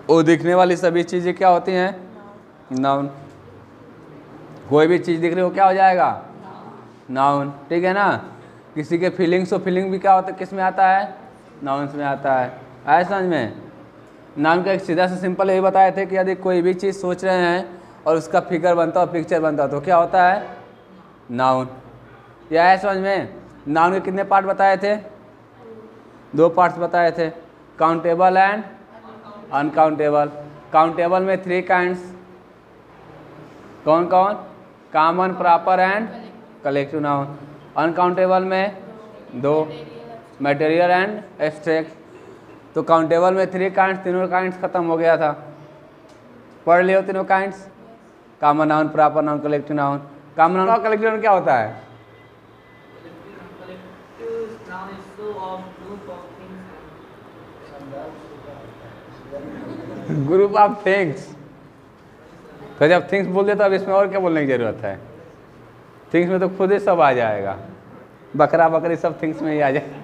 वो दिखने वाली सभी चीज़ें क्या होती हैं? नाउन। कोई भी चीज़ दिख रही हो क्या हो जाएगा? नाउन। ठीक है ना। किसी के फीलिंग्स, हो फीलिंग भी क्या होता है, किस में आता है? नाउन्स में आता है। आया समझ में? नाउन का एक सीधा सा सिंपल यही बताए थे कि यदि कोई भी चीज़ सोच रहे हैं और उसका फिगर बनता हो, पिक्चर बनता हो, तो क्या होता है? नाउन। यह आया समझ में? नाउन के कितने पार्ट बताए थे? 2 पार्ट्स बताए थे, काउंटेबल एंड अनकाउंटेबल। काउंटेबल में 3 काइंड्स, कौन कौन? Common, proper and collective noun. Uncountable में 2, मटेरियल एंड एब्स्ट्रैक्ट। तो काउंटेबल में 3 काइंड्स, तीनों काइंड्स खत्म हो गया था, पढ़ लियो तीनों kinds, common noun, proper noun, collective noun. Common noun और कलेक्टिव नाउन क्या होता है? Group of things. तो जब थिंग्स बोल दे तो अब इसमें और क्या बोलने की जरूरत है? थिंग्स में तो खुद ही सब आ जाएगा, बकरा बकरी सब थिंग्स में ही आ जाए,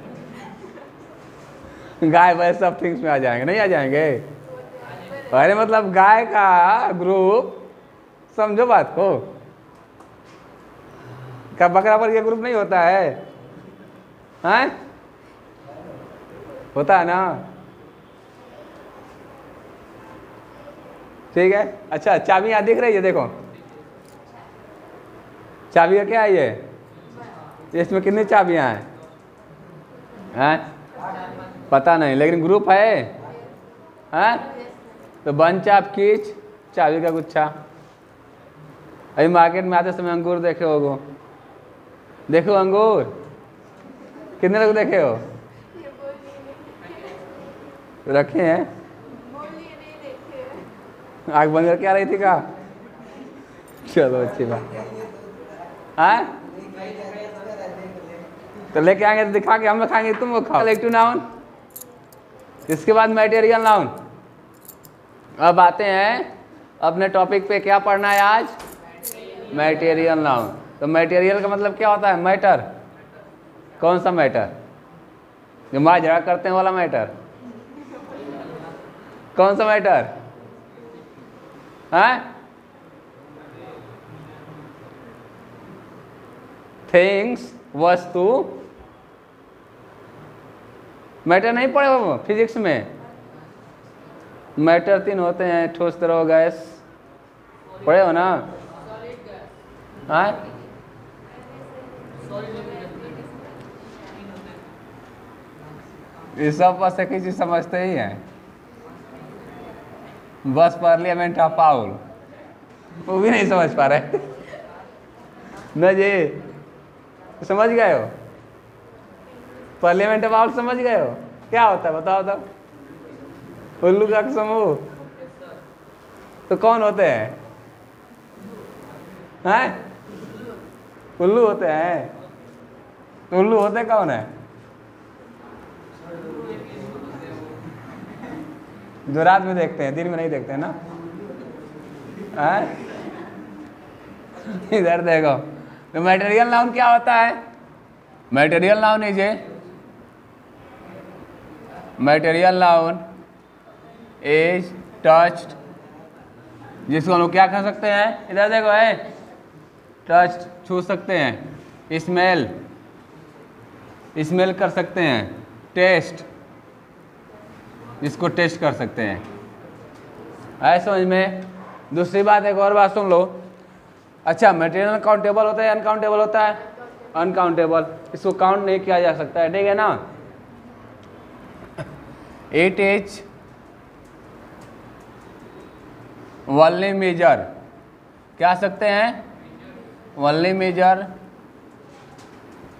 गाय भैंस सब थिंग्स में आ जाएंगे, नहीं आ जाएंगे? अरे मतलब गाय का ग्रुप, समझो बात को, क्या बकरा बकरी का ग्रुप नहीं होता है? हैं? होता है ना? ठीक है। अच्छा, चाबी यहाँ दिख रही है, देखो चाबी का क्या है ये? इसमें कितनी चाबियां हैं? पता नहीं, लेकिन ग्रुप है। हैं? तो बंच ऑफ कीज, चाबी का गुच्छा। अभी मार्केट में आते समय अंगूर देखे होगो, देखो अंगूर कितने लोग देखे हो? रखे हैं? आग बंद करके आ रही थी का? चलो अच्छी बात है। तो लेके आएंगे तो दिखा के हम लोग खाएंगे, तुम वो खाओ। कलेक्टिव नाउन, इसके बाद मटेरियल नाउन। अब आते हैं अपने टॉपिक पे, क्या पढ़ना है आज? Material noun. तो मटेरियल का मतलब क्या होता है? मैटर। कौन सा मैटर? जो मार झगड़ा करते हैं वाला मैटर? कौन सा मैटर? हैं? थिंग्स, वस्तु। मैटर नहीं पढ़े हो फिजिक्स में? मैटर 3 होते हैं, ठोस, तरल, गैस, पढ़े हो ना? हाँ, ये सब बस एक ही चीज समझते ही हैं, बस पार्लियामेंट ऑफ पाउल, वो भी नहीं समझ पा रहे न जी। समझ गए हो? पार्लियामेंट ऑफ पाउल समझ गए हो? क्या होता है बताओ तो? उल्लू का समूह। तो कौन होते हैं? हैं? उल्लू होते हैं। तो उल्लू होते कौन है? जो रात में देखते हैं, दिन में नहीं देखते हैं ना? इधर देखो। तो मटेरियल नाउन क्या होता है? Material noun is a, material noun is touched, जिसको हम लोग क्या कर सकते हैं? इधर देखो है, टच, छू सकते हैं, स्मेल, स्मेल कर सकते हैं, टेस्ट, जिसको टेस्ट कर सकते हैं। आए समझ में? दूसरी बात, एक और बात सुन लो। अच्छा, मटेरियल काउंटेबल होता है, अनकाउंटेबल होता है? अनकाउंटेबल, इसको काउंट नहीं किया जा सकता है, ठीक है ना? इट इज वनली मेजर, क्या सकते हैं? Only major,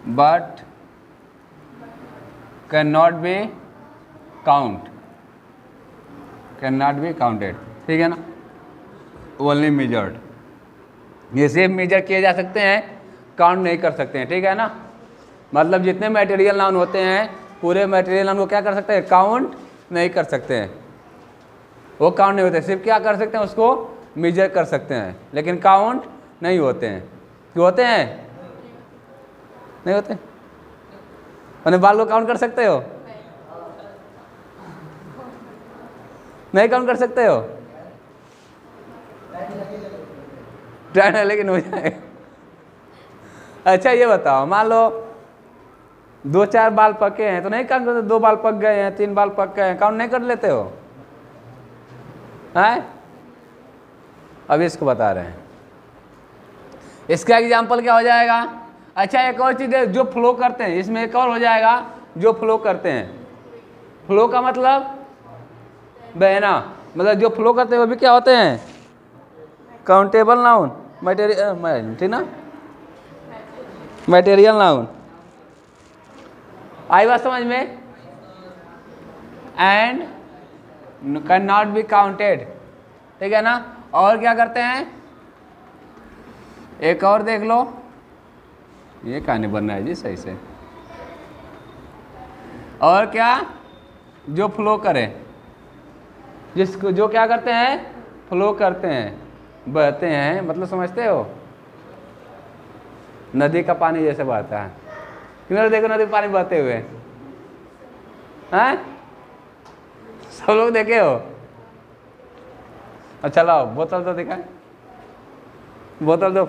but can not be count, can not be counted, ठीक है ना? ओनली मेजर्ड, ये सिर्फ मेजर किए जा सकते हैं, काउंट नहीं कर सकते हैं, ठीक है ना? मतलब जितने मटेरियल नाउन होते हैं, पूरे मटेरियल नाउन को क्या कर सकते हैं? काउंट नहीं कर सकते हैं, वो काउंट नहीं होते, सिर्फ क्या कर सकते हैं? उसको मेजर कर सकते हैं, लेकिन काउंट नहीं होते हैं। क्यों होते हैं? नहीं होते। मैंने बाल को काउंट कर सकते हो? नहीं काउंट कर सकते हो? टाइम है लेकिन हो जाएगा। अच्छा ये बताओ, मान लो 2-4 बाल पके हैं तो नहीं काउंट करते? 2 बाल पक गए हैं, 3 बाल पक गए हैं, काउंट नहीं कर लेते हो? हैं? अभी इसको बता रहे हैं। इसका एग्जाम्पल क्या हो जाएगा? अच्छा एक और चीज है, जो फ्लो करते हैं, इसमें एक और हो जाएगा, जो फ्लो करते हैं। फ्लो का मतलब बहना, मतलब जो फ्लो करते हैं वो भी क्या होते हैं? काउंटेबल नाउन, मटेरियल, ठीक ना, मटेरियल नाउन। आई बात समझ में? And can not be counted, ठीक है ना। और क्या करते हैं? एक और देख लो, ये कहानी बनना है जी सही से। और क्या? जो फ्लो करे, जिसको जो क्या करते हैं? फ्लो करते हैं, बहते हैं, मतलब समझते हो? नदी का पानी जैसे बहता है, किधर देखो नदी पानी बहते हुए हैं, सब लोग देखे हो? अच्छा लाओ बोतल तो दिखाए, बोतल दो।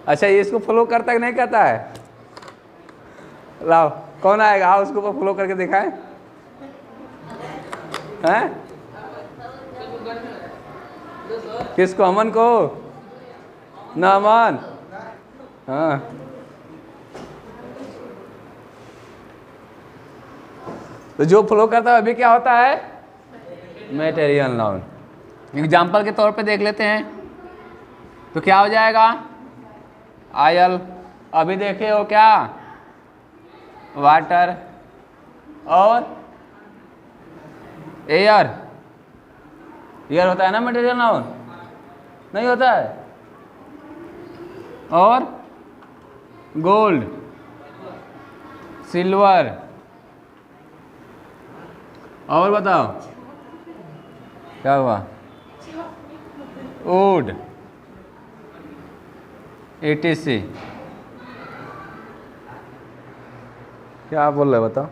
अच्छा ये इसको फ्लो करता है कि नहीं करता है? लाओ कौन आएगा, आओ उसको फ्लो करके दिखाए। हैं? किसको? अमन को ना? अमन हाँ, तो जो फ्लो करता है अभी क्या होता है? Material noun. एग्जाम्पल के तौर पे देख लेते हैं, तो क्या हो जाएगा? आयल, अभी देखे हो क्या? वाटर और एयर, एयर होता है ना मटेरियल नाउन, नहीं होता है? और गोल्ड, सिल्वर, और बताओ क्या हुआ? Would, etc। क्या बोल रहे बताओ?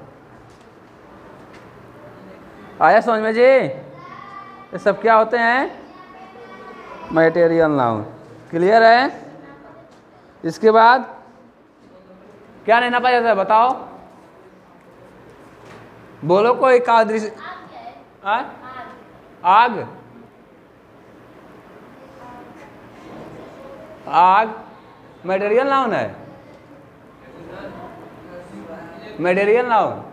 आया समझ में जी? ये सब क्या होते हैं? Material noun. क्लियर है? इसके बाद क्या नहीं नापा जाता है बताओ? बोलो कोई का दृश्य। आग, आग मटेरियल नाउन है? Material noun.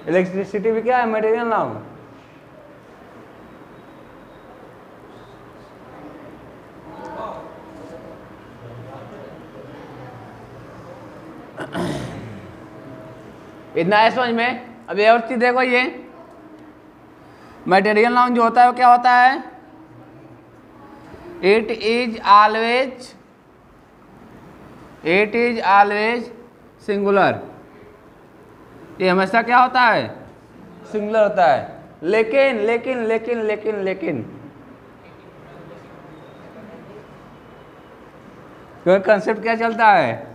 इलेक्ट्रिसिटी भी क्या है? Material noun. इतना है समझ में? अब ये और चीज देखो, ये मटेरियल नाउन जो होता है वो क्या होता है? It is always singular. ये हमेशा क्या होता है? सिंगुलर होता है। लेकिन लेकिन लेकिन लेकिन लेकिन कोई कंसेप्ट क्या चलता है?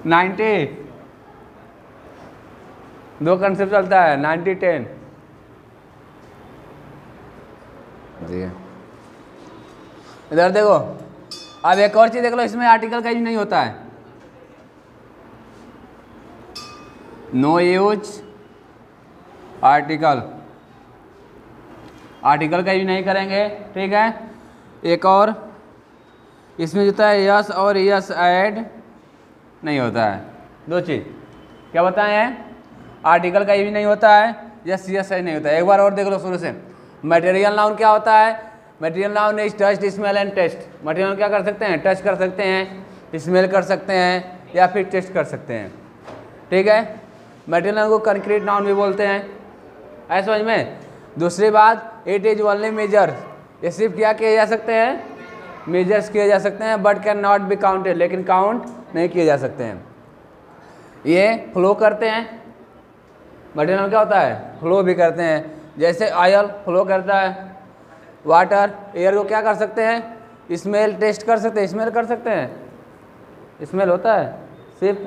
90, दो कंसेप्ट चलता है, 90-10। इधर देखो, अब एक और चीज देख लो, इसमें आर्टिकल का यूज नहीं होता है। नो यूज आर्टिकल, आर्टिकल का यूज नहीं करेंगे, ठीक है। एक और इसमें जो होता है यस और यस ऐड नहीं होता है। दो चीज क्या बताए हैं? आर्टिकल का यूज नहीं होता है, यस यस ऐड नहीं होता है। एक बार और देख लो शुरू से। मटेरियल नाउन क्या होता है? Material noun is touch, smell and taste. Material क्या कर सकते हैं? टच कर सकते हैं, स्मेल कर सकते हैं, या फिर टेस्ट कर सकते हैं, ठीक है। मटेरियल नाउन को कंक्रीट नाउन भी बोलते हैं, ऐसा समझ में। दूसरी बात, इट इज ओनली मेजर, ये सिर्फ क्या किए जा सकते हैं? मेजर्स किए जा सकते हैं, but can not be counted, लेकिन काउंट नहीं किए जा सकते हैं। ये फ्लो करते हैं, मटेरियल नाउन क्या होता है? फ्लो भी करते हैं, जैसे ऑयल फ्लो करता है, वाटर, एयर को क्या कर सकते हैं? स्मेल टेस्ट कर सकते हैं, स्मेल कर सकते हैं, स्मेल होता है, सिर्फ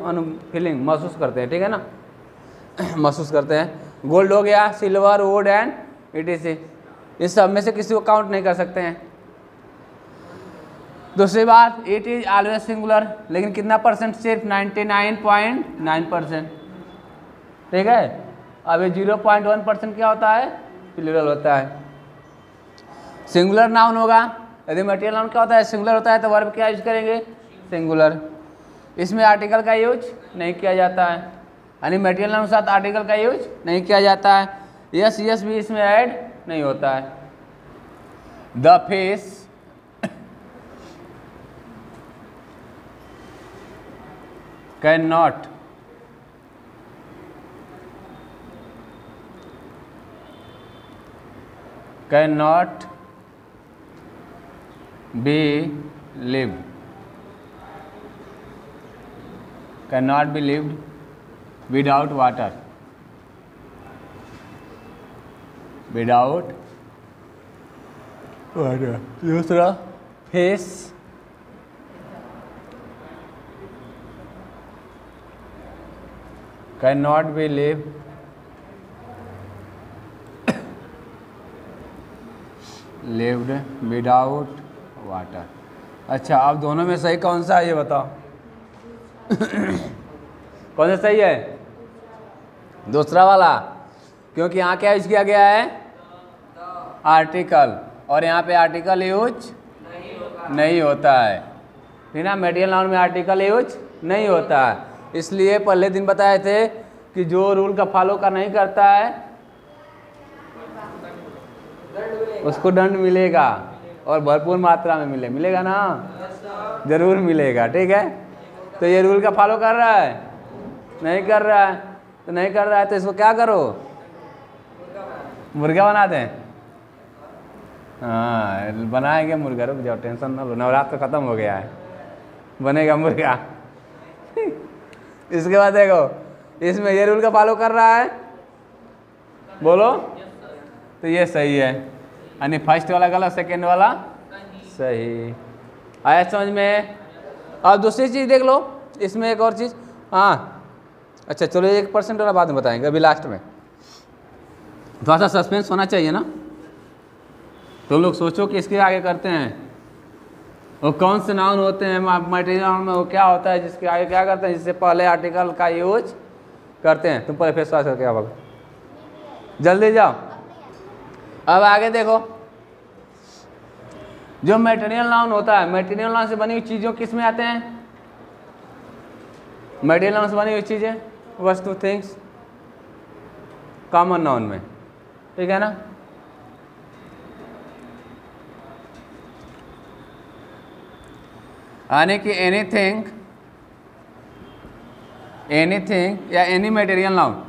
फीलिंग महसूस करते हैं, ठीक है ना। महसूस करते हैं। गोल्ड हो गया, सिल्वर, वुड एंड etc। इस सब में से किसी को काउंट नहीं कर सकते हैं। दूसरी बात, इट इज ऑलवेज सिंगुलर, लेकिन कितना परसेंट? सिर्फ 99.9%। ठीक है। अभी 0.1% क्या होता है? प्लूरल होता है। सिंगुलर नाउन होगा, यदि मटेरियल नाउन क्या होता है? सिंगुलर होता है, तो वर्ब क्या यूज करेंगे? सिंगुलर। इसमें आर्टिकल का यूज नहीं किया जाता है, यानी मटेरियल नाउन के साथ आर्टिकल का यूज नहीं किया जाता है। यस यस भी इसमें ऐड नहीं होता है। The fish can not be lived, cannot be lived without water, without water। दूसरा, fish cannot be lived without water. अच्छा, अब दोनों में सही कौन सा है ये बताओ? कौन सा सही है? दूसरा वाला, क्योंकि यहाँ क्या यूज किया गया है? आर्टिकल, और यहाँ पे आर्टिकल यूज नहीं होता है। ठीक ना, मटेरियल नाउन में आर्टिकल यूज नहीं होता है। इसलिए पहले दिन बताए थे कि जो रूल का फॉलो का नहीं करता है उसको दंड मिलेगा, और भरपूर मात्रा में मिलेगा ना, जरूर मिलेगा। ठीक है, तो ये रूल का फॉलो कर रहा है? नहीं कर रहा है, तो नहीं कर रहा है तो इसको क्या करो? मुर्गा बना दें। हाँ, बनाएंगे मुर्गा, रुक जाओ, टेंशन ना लो, नवरात्र खत्म हो गया है, बनेगा मुर्गा। इसके बाद देखो, इसमें ये रूल का फॉलो कर रहा है, बोलो, तो ये सही है, यानी फर्स्ट वाला गलत, सेकेंड वाला सही। आया समझ में? अब दूसरी चीज़ देख लो, इसमें एक और चीज़। हाँ, अच्छा चलो, 1% वाला बाद में बताएंगे, अभी लास्ट में। थोड़ा सा सस्पेंस होना चाहिए ना, तो लोग सोचो कि इसके आगे करते हैं वो कौन से नाउन होते हैं मटेरियल नाउन में, वो क्या होता है जिसके आगे क्या करते हैं, जिससे पहले आर्टिकल का यूज करते हैं। तुम पहले फेस वॉश करके आओ, जल्दी जाओ। अब आगे देखो, जो मटेरियल नाउन होता है, मटेरियल नाउन से बनी हुई चीज़ों किस में आते हैं? मटेरियल नाउन से बनी हुई चीज़ें, वस्तु, थिंग्स, कॉमन नाउन में। ठीक है ना? यानी कि एनीथिंग या एनी मटेरियल नाउन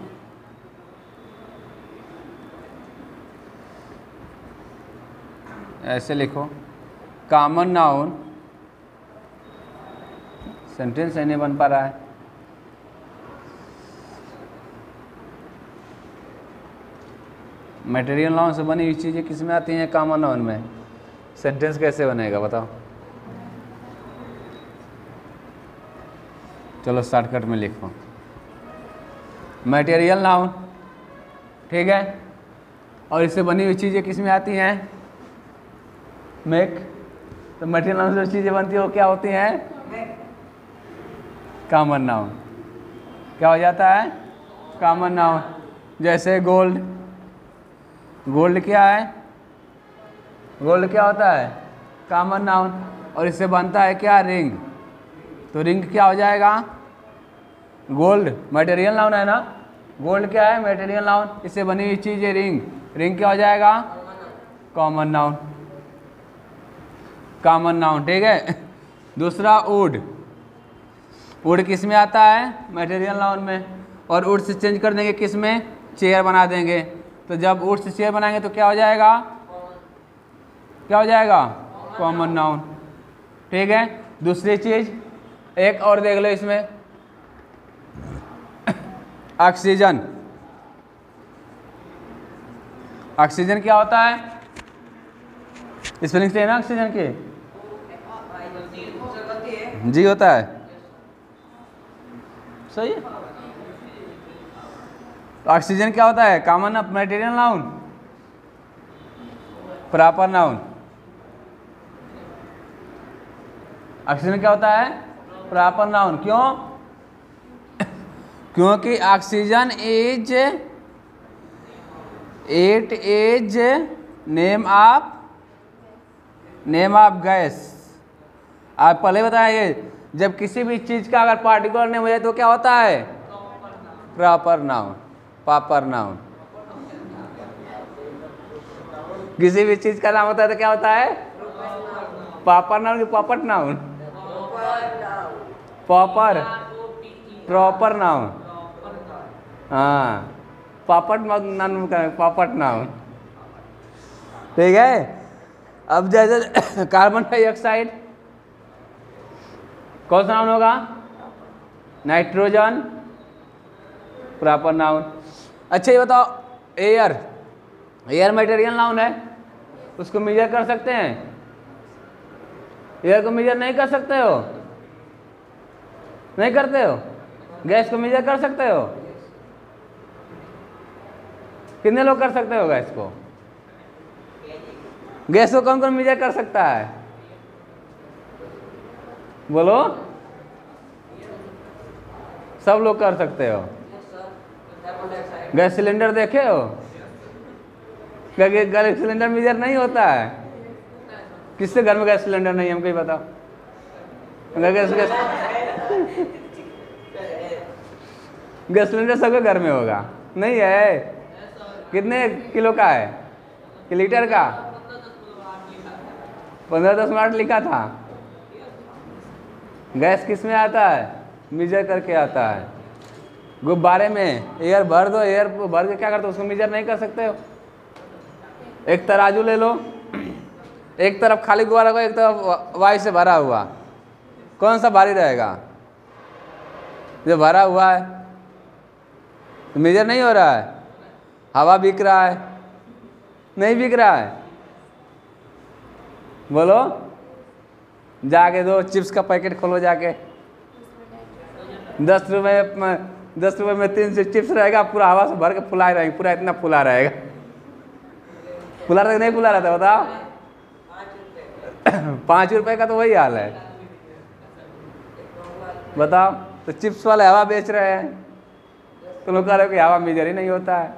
ऐसे लिखो, कॉमन नाउन, सेंटेंस नहीं बन पा रहा है, मटेरियल नाउन से बनी हुई चीज़ें किस में आती हैं? कॉमन नाउन में। सेंटेंस कैसे बनेगा बताओ? चलो शॉर्टकट में लिखो, मटेरियल नाउन, ठीक है, और इससे बनी हुई चीज़ें किस में आती हैं? मेक। तो मटेरियल नाउन से जो चीज़ें बनती है वो क्या होती हैं? Common noun. क्या हो जाता है? Common noun. जैसे गोल्ड, गोल्ड क्या है? गोल्ड क्या होता है? कॉमन नाउन, और इससे बनता है क्या? रिंग। तो रिंग क्या हो जाएगा? गोल्ड मटेरियल नाउन है ना, गोल्ड क्या है? मटेरियल नाउन, इससे बनी हुई चीज़ है रिंग, रिंग क्या हो जाएगा? Common noun, common noun. ठीक है। दूसरा वुड, वुड किस में आता है? मटेरियल नाउन में, और वुड से चेंज कर देंगे किस में? चेयर बना देंगे। तो जब वुड से चेयर बनाएंगे तो क्या हो जाएगा? क्या हो जाएगा? Common noun. ठीक है। दूसरी चीज एक और देख लो इसमें, ऑक्सीजन। ऑक्सीजन क्या होता है? स्पेलिंग से ना ऑक्सीजन की जी होता है, सही है। तो ऑक्सीजन क्या होता है? Common material noun, proper noun. Oxygen क्या होता है? Proper noun. क्यों? क्योंकि oxygen is it is name of gas. आप पहले बताएंगे जब किसी भी चीज का अगर पार्टिकुलर नेम हो जाए तो क्या होता है? Proper noun, proper noun. किसी भी चीज का नाम होता है तो क्या होता है? प्रॉपर नाउन की पॉपट नाउन? Proper noun. हाँ, पॉपट नाउन, पॉपट नाउन। ठीक है। अब जैसे कार्बन डाइऑक्साइड कौन सा नाउन होगा? Nitrogen, proper noun. अच्छा ये बताओ, एयर, एयर मटेरियल नाउन है, उसको मेजर कर सकते हैं? एयर को मेजर नहीं कर सकते हो? नहीं करते हो? गैस को मेजर कर सकते हो? कितने लोग कर सकते हो गैस को? गैस को कौन कौन मेजर कर सकता है? बोलो। सब लोग कर सकते हो। गैस सिलेंडर देखे हो? गैस सिलेंडर मेजर नहीं होता है। किससे घर में गैस सिलेंडर नहीं है? हमको ही बताओ। गैस सिलेंडर सबके घर में होगा? नहीं है। कितने किलो का है कि लीटर का? 15-10 लिखा था। गैस किस में आता है? मेजर करके आता है। गुब्बारे में एयर भर दो, एयर भर के क्या करते हो? उसको मेजर नहीं कर सकते हो। एक तराजू ले लो, एक तरफ खाली गुब्बारा को, एक तरफ वायु से भरा हुआ, कौन सा भारी रहेगा? जो भरा हुआ है। तो मेजर नहीं हो रहा है। हवा बिक रहा है? नहीं बिक रहा है। बोलो। जाके दो चिप्स का पैकेट खोलो जाके, 10 रुपए में 3 चिप्स रहेगा, पूरा हवा से भर के फुला रहेगा, पूरा इतना फुला रहेगा। फुला रहेगा नहीं फुला रहता? बताओ। 5 रुपए का तो वही हाल है। बताओ। तो चिप्स वाले हवा बेच रहे हैं, तो लोग कह रहे हो कि हवा मेजर ही नहीं होता है।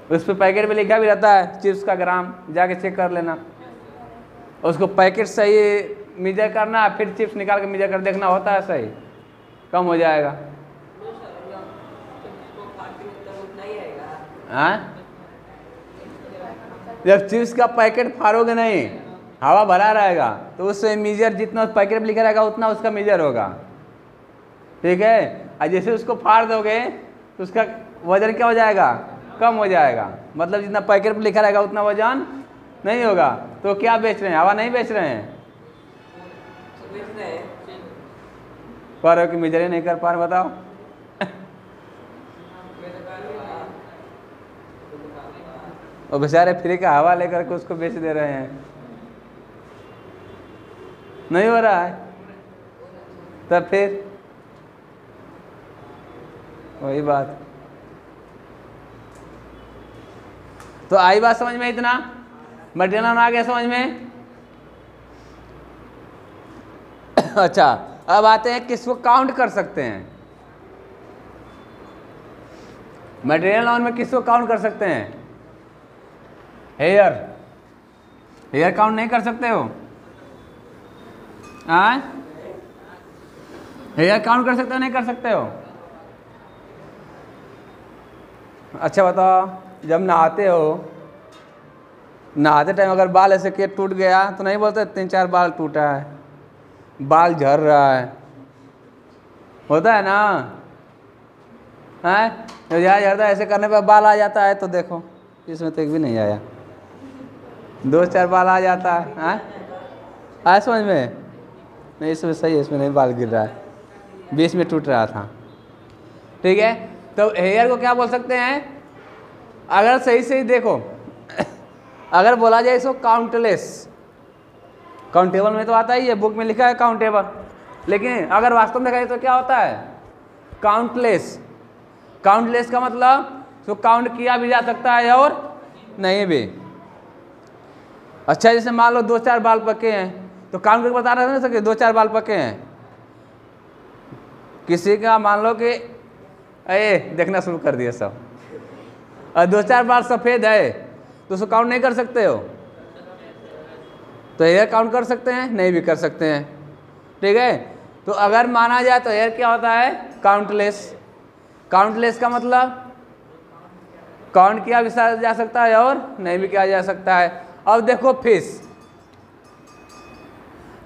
उस पर पैकेट में लिखा भी रहता है चिप्स का ग्राम, जाके चेक कर लेना। उसको पैकेट सही मेजर करना, फिर चिप्स निकाल के मेजर कर देखना होता है सही, कम हो जाएगा। हाँ, जब चिप्स का पैकेट फाड़ोगे नहीं, हवा भरा रहेगा, तो उससे मेजर जितना पैकेट में लिखा रहेगा उतना उसका मेजर होगा। ठीक है। और जैसे उसको फाड़ दोगे तो उसका वजन क्या हो जाएगा? कम हो जाएगा। मतलब जितना पैकेट पर लिखा रहेगा उतना वजन नहीं होगा। तो क्या बेच रहे हैं? हवा नहीं बेच रहे हैं। कह रहे हो कि मेजर ही नहीं कर पा रहे? बताओ। और बेचारे फ्री का हवा लेकर के उसको बेच दे रहे हैं। नहीं हो रहा है। तब फिर वही बात। तो आई बात समझ में? इतना मटेरियल नाउन आ गया समझ में? अच्छा, अब आते हैं किसको काउंट कर सकते हैं। मटेरियल नाउन में किसको काउंट कर सकते हैं? हेयर। हेयर काउंट नहीं कर सकते हो? हेयर काउंट कर सकते हो नहीं कर सकते हो? अच्छा बताओ, जब नहाते हो, नहाते टाइम अगर बाल ऐसे के टूट गया तो नहीं बोलते 3-4 बाल टूटा है, बाल झड़ रहा है? होता है ना? है जब झड़ता है ऐसे करने पर बाल आ जाता है, तो देखो इसमें तो एक भी नहीं आया, 2-4 बाल आ जाता है। आया समझ में? नहीं, इसमें सही है, इसमें नहीं बाल गिर रहा है, बीच में टूट रहा था। ठीक है। तो हेयर को क्या बोल सकते हैं? अगर सही सही देखो, अगर बोला जाए इसको काउंटलेस, काउंटेबल में तो आता ही है, बुक में लिखा है काउंटेबल, लेकिन अगर वास्तव में देखा जाए तो क्या होता है? काउंटलेस। काउंटलेस का मतलब तो काउंट किया भी जा सकता है और नहीं भी। अच्छा जैसे मान लो 2-4 बाल पके हैं तो काउंट करके बता नहीं सके 2-4 बाल पके हैं। किसी का मान लो कि अरे देखना शुरू कर दिया सब, और 2-4 बाल सफ़ेद है तो उसको काउंट नहीं कर सकते हो, तो हेयर काउंट कर सकते हैं? नहीं भी कर सकते हैं। ठीक है, तो अगर माना जाए तो हेयर क्या होता है? काउंटलेस। काउंटलेस का मतलब काउंट किया भी जा सकता है और नहीं भी किया जा सकता है। अब देखो फिश,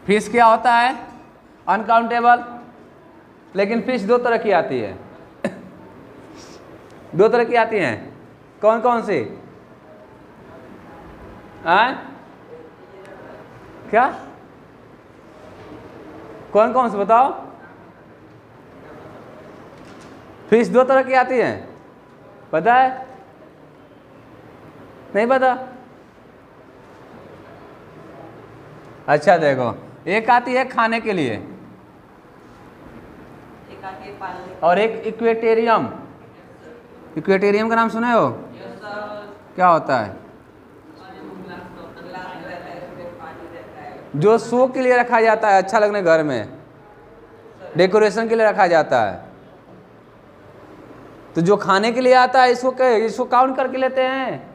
फिश क्या होता है? अनकाउंटेबल। लेकिन फिश दो तरह की आती है दो तरह की आती हैं। कौन कौन सी? क्या कौन कौन सी बताओ? फिश दो तरह की आती हैं, पता है? नहीं पता? अच्छा देखो, एक आती है खाने के लिए और एक इक्वेटेरियम। इक्वेटेरियम का नाम सुने हो? क्या होता है? जो शो के लिए रखा जाता है, अच्छा लगने घर में, डेकोरेशन के लिए रखा जाता है। तो जो खाने के लिए आता है इसको काउंट करके लेते हैं।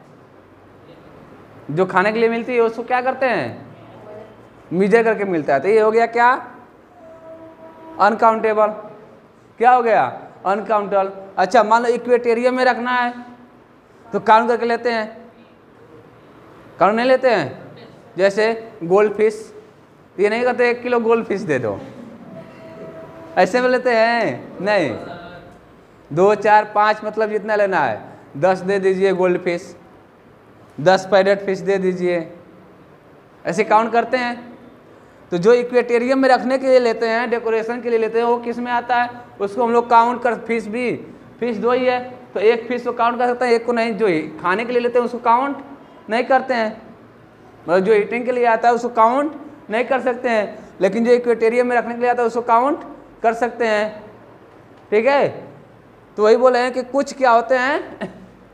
जो खाने के लिए मिलती है उसको क्या करते हैं? मीजर करके मिलता है। तो ये हो गया क्या? अनकाउंटेबल। क्या हो गया? अनकाउंटेबल। अच्छा मान लो इक्वेटेरियम में रखना है तो काउंट करके लेते हैं? काउंट नहीं लेते हैं। जैसे गोल्ड फिश, ये नहीं कहते 1 किलो गोल्ड फिश दे दो, ऐसे में लेते हैं? नहीं, 2, 4, 5 मतलब जितना लेना है 10 दे दीजिए गोल्ड फिश, 10 पैरेट फिश दे दीजिए, ऐसे काउंट करते हैं। तो जो इक्वेटेरियम में रखने के लिए लेते हैं, डेकोरेशन के लिए लेते हैं, वो किस में आता है? उसको हम लोग काउंट कर, फिश भी, फिश 2 ही है तो एक फिश को काउंट कर सकते हैं, एक को नहीं। जो खाने के लिए लेते हैं उसको काउंट नहीं करते हैं, मतलब जो ईटिंग के लिए आता है उसको काउंट नहीं कर सकते हैं। लेकिन जो इक्वेटेरियम में रखने के लिए आता है उसको काउंट कर सकते हैं। ठीक है, तो वही बोले हैं कि कुछ क्या होते हैं।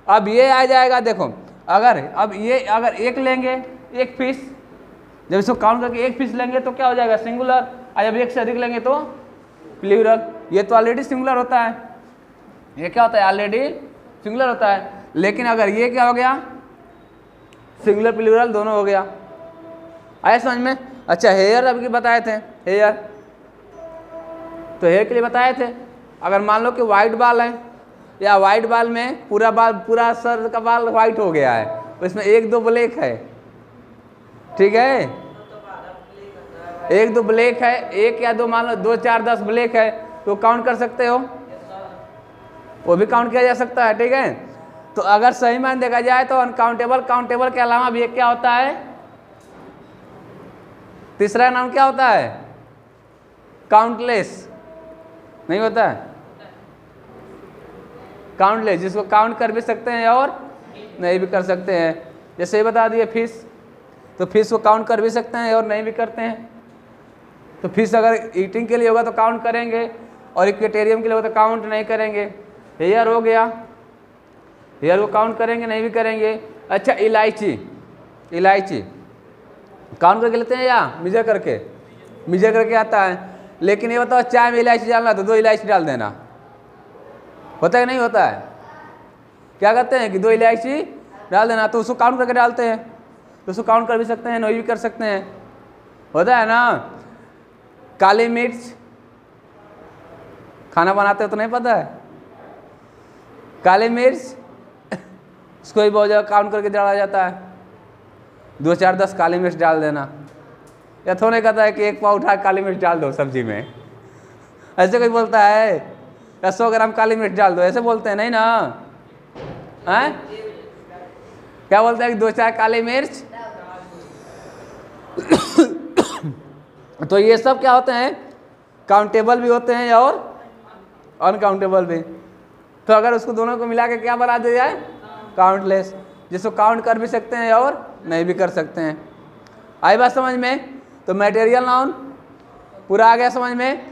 अब ये आ जाएगा, देखो अगर एक लेंगे, एक फिश, जब इसको काउंट करके एक फिश लेंगे तो क्या हो जाएगा? सिंगुलर। और जब एक से अधिक लेंगे तो प्लूरल। ये तो ऑलरेडी सिंगुलर होता है, ये क्या होता है? ऑलरेडी सिंगुलर होता है। लेकिन अगर ये क्या हो गया? सिंगुलर प्लूरल दोनों हो गया। आया समझ में? अच्छा हेयर अभी बताए थे, हेयर तो हेयर के लिए बताए थे। अगर मान लो कि वाइट बाल है, या वाइट बाल में पूरा सर का बाल वाइट हो गया है, उसमें 1-2 ब्लैक है। ठीक है, 1-2 ब्लैक है, 1 या 2, मान लो 2, 4, 10 ब्लैक है तो काउंट कर सकते हो, वो भी काउंट किया जा सकता है। ठीक है, तो अगर सही मान देखा जाए तो अनकाउंटेबल, काउंटेबल के अलावा भी एक क्या होता है? तीसरा नाम क्या होता है? काउंटलेस। नहीं होता है? काउंटलेस, जिसको काउंट कर भी सकते हैं और नहीं भी कर सकते हैं। जैसे ये बता दिए फिश, तो फिश को काउंट कर भी सकते हैं और नहीं भी करते हैं। तो फिश अगर ईटिंग के लिए होगा तो काउंट करेंगे, और इक्वेटेरियम के लिए होगा तो काउंट नहीं करेंगे। हेयर हो गया, हेयर को काउंट करेंगे नहीं भी करेंगे। अच्छा इलायची, इलायची काउंट करके लेते हैं या मेजर करके? मेजर करके आता है। लेकिन ये बताओ चाय में इलायची डालना तो 2 इलायची डाल देना, होता है नहीं होता है? क्या करते हैं कि 2 इलायची डाल देना, तो उसको काउंट करके डालते हैं, तो उसको काउंट कर भी सकते हैं, नहीं भी कर सकते हैं, होता है ना? काली मिर्च, खाना बनाते हो तो नहीं पता है? काली मिर्च उसको भी बहुत जगह काउंट करके डाला जाता है, 2, 4, 10 काली मिर्च डाल देना। या थोड़ा नहीं कहता है कि 1 पाव उठा काली मिर्च डाल दो सब्जी में, ऐसे कोई बोलता है? या 100 ग्राम काली मिर्च डाल दो, ऐसे बोलते हैं? नहीं ना, हैं? क्या बोलते हैं कि 2-4 काली मिर्च। तो ये सब क्या होते हैं? काउंटेबल भी होते हैं और अनकाउंटेबल भी। तो अगर उसको दोनों को मिला के क्या बना दिया जाए? काउंटलेस, जिसको काउंट कर भी सकते हैं और नहीं भी कर सकते हैं। आई बात समझ में? तो मटेरियल नाउन पूरा आ गया समझ में?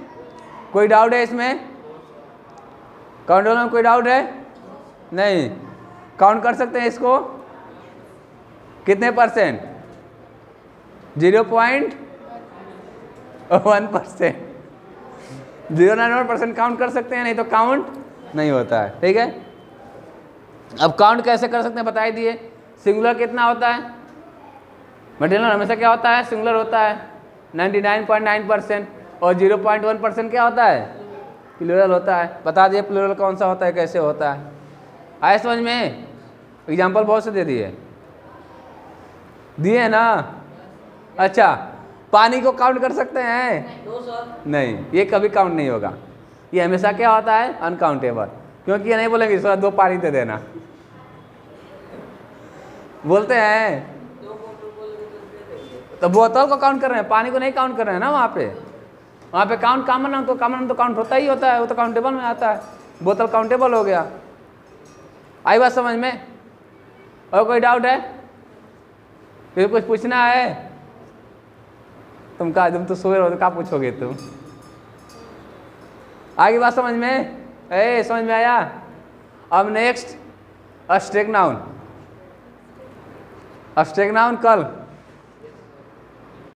कोई डाउट है इसमें? काउंटेबल में कोई डाउट है? नहीं। काउंट कर सकते हैं इसको कितने परसेंट? 0.1%। 0.1% काउंट कर सकते हैं, नहीं तो काउंट नहीं होता है। ठीक है, अब काउंट कैसे कर सकते हैं बता ही दिए। सिंगुलर कितना होता है? मटेरियल हमेशा क्या होता है? सिंगुलर होता है 99.9%। और 0.1% क्या होता है? प्लूरल होता है। बता दिए प्लूरल कौन सा होता है, कैसे होता है। आए समझ में? एग्जाम्पल बहुत से दे दिए ना। अच्छा, पानी को काउंट कर सकते हैं? नहीं, ये कभी काउंट नहीं होगा। ये हमेशा क्या होता है? अनकाउंटेबल। क्योंकि ये नहीं बोलेंगे सर 2 पानी दे देना, बोलते हैं तो बोतल को काउंट कर रहे हैं, पानी को नहीं काउंट कर रहे हैं ना। वहाँ पे काउंट कॉमन तो काउंट होता ही होता है, वो तो काउंटेबल में आता है। बोतल काउंटेबल हो गया। आई बात समझ में? और कोई डाउट है? फिर कुछ पूछना है? तुम तो सोए रहो तो क्या पूछोगे तुम? आगे बात समझ में? समझ में आया? अब next, abstract noun. Abstract noun कल